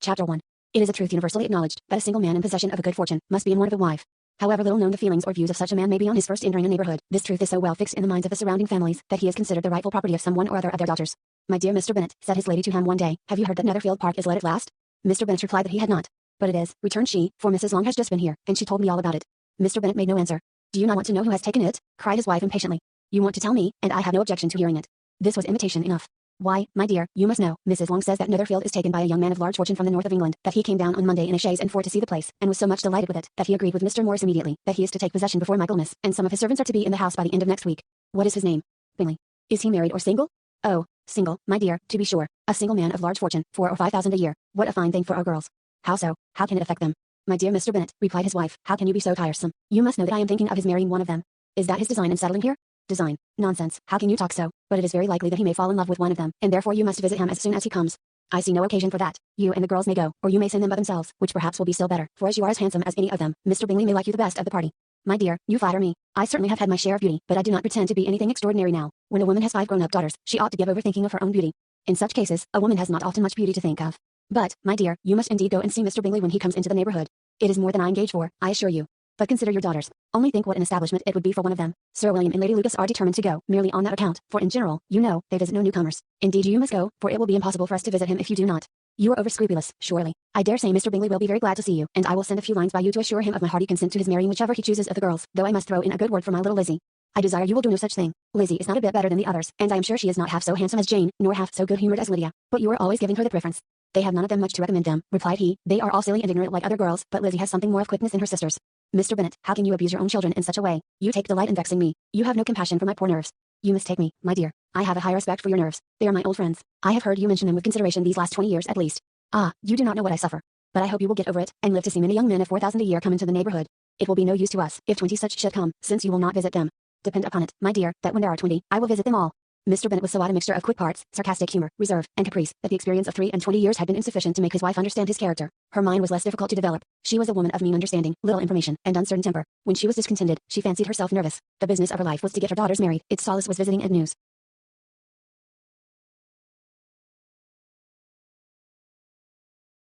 Chapter 1. It is a truth universally acknowledged that a single man in possession of a good fortune must be in want of a wife. However little known the feelings or views of such a man may be on his first entering a neighborhood, this truth is so well fixed in the minds of the surrounding families that he is considered the rightful property of some one or other of their daughters. "My dear Mr. Bennet," said his lady to him one day, "have you heard that Netherfield Park is let at last?" Mr. Bennet replied that he had not. "But it is," returned she, "for Mrs. Long has just been here, and she told me all about it." Mr. Bennet made no answer. "Do you not want to know who has taken it?" cried his wife impatiently. "You want to tell me, and I have no objection to hearing it." This was imitation enough. "Why, my dear, you must know, Mrs. Long says that Netherfield is taken by a young man of large fortune from the north of England, that he came down on Monday in a chaise and four to see the place, and was so much delighted with it, that he agreed with Mr. Morris immediately, that he is to take possession before Michaelmas, and some of his servants are to be in the house by the end of next week." "What is his name?" "Bingley." "Is he married or single?" "Oh, single, my dear, to be sure. A single man of large fortune, 4 or 5 thousand a year. What a fine thing for our girls." "How so? How can it affect them?" "My dear Mr. Bennet," replied his wife, "how can you be so tiresome? You must know that I am thinking of his marrying one of them." "Is that his design in settling here?" "Design? Nonsense, how can you talk so? But it is very likely that he may fall in love with one of them, and therefore you must visit him as soon as he comes." "I see no occasion for that. You and the girls may go, or you may send them by themselves, which perhaps will be still better, for as you are as handsome as any of them, Mr. Bingley may like you the best of the party." "My dear, you flatter me. I certainly have had my share of beauty, but I do not pretend to be anything extraordinary now. When a woman has 5 grown-up daughters, she ought to give over thinking of her own beauty. In such cases, a woman has not often much beauty to think of. But, my dear, you must indeed go and see Mr. Bingley when he comes into the neighborhood. It is more than I engage for, I assure you. But consider your daughters. Only think what an establishment it would be for one of them. Sir William and Lady Lucas are determined to go, merely on that account, for in general, you know, they visit no newcomers. Indeed you must go, for it will be impossible for us to visit him if you do not. You are over-scrupulous, surely. I dare say Mr. Bingley will be very glad to see you, and I will send a few lines by you to assure him of my hearty consent to his marrying whichever he chooses of the girls, though I must throw in a good word for my little Lizzie. I desire you will do no such thing. Lizzie is not a bit better than the others, and I am sure she is not half so handsome as Jane, nor half so good-humored as Lydia, but you are always giving her the preference." "They have none of them much to recommend them," replied he. "They are all silly and ignorant like other girls, but Lizzie has something more of quickness than her sisters." "Mr. Bennet, how can you abuse your own children in such a way? You take delight in vexing me. You have no compassion for my poor nerves." "You mistake me, my dear. I have a high respect for your nerves. They are my old friends. I have heard you mention them with consideration these last 20 years at least. Ah, you do not know what I suffer. But I hope you will get over it, and live to see many young men of 4,000 a year come into the neighborhood. It will be no use to us, if 20 such should come, since you will not visit them. Depend upon it, my dear, that when there are 20, I will visit them all." Mr. Bennet was so odd a mixture of quick parts, sarcastic humor, reserve, and caprice, that the experience of 23 years had been insufficient to make his wife understand his character. Her mind was less difficult to develop. She was a woman of mean understanding, little information, and uncertain temper. When she was discontented, she fancied herself nervous. The business of her life was to get her daughters married. Its solace was visiting and news.